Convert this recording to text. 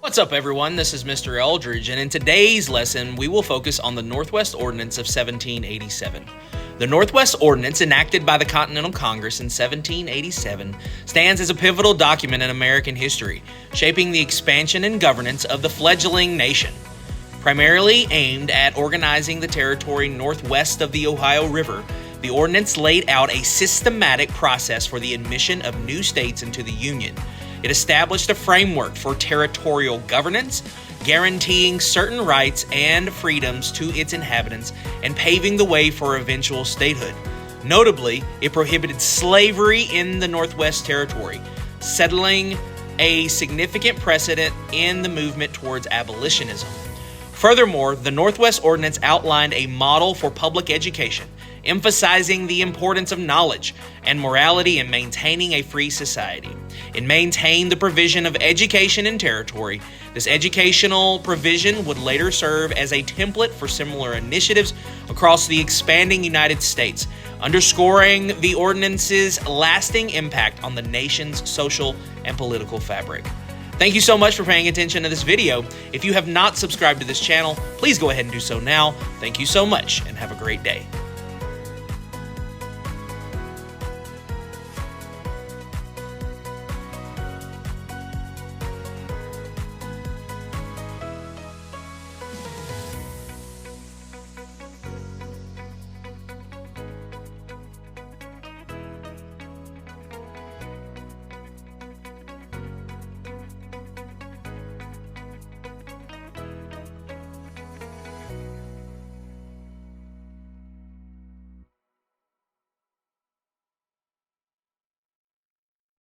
What's up, everyone? This is Mr. Eldridge, and in today's lesson, we will focus on the Northwest Ordinance of 1787. The Northwest Ordinance, enacted by the Continental Congress in 1787, stands as a pivotal document in American history, shaping the expansion and governance of the fledgling nation. Primarily aimed at organizing the territory northwest of the Ohio River, the ordinance laid out a systematic process for the admission of new states into the Union. It established a framework for territorial governance, guaranteeing certain rights and freedoms to its inhabitants and paving the way for eventual statehood. Notably, it prohibited slavery in the Northwest Territory, settling a significant precedent in the movement towards abolitionism. Furthermore, the Northwest Ordinance outlined a model for public education, emphasizing the importance of knowledge and morality in maintaining a free society. It maintained the provision of education in territory. This educational provision would later serve as a template for similar initiatives across the expanding United States, underscoring the ordinance's lasting impact on the nation's social and political fabric. Thank you so much for paying attention to this video. If you have not subscribed to this channel, please go ahead and do so now. Thank you so much and have a great day.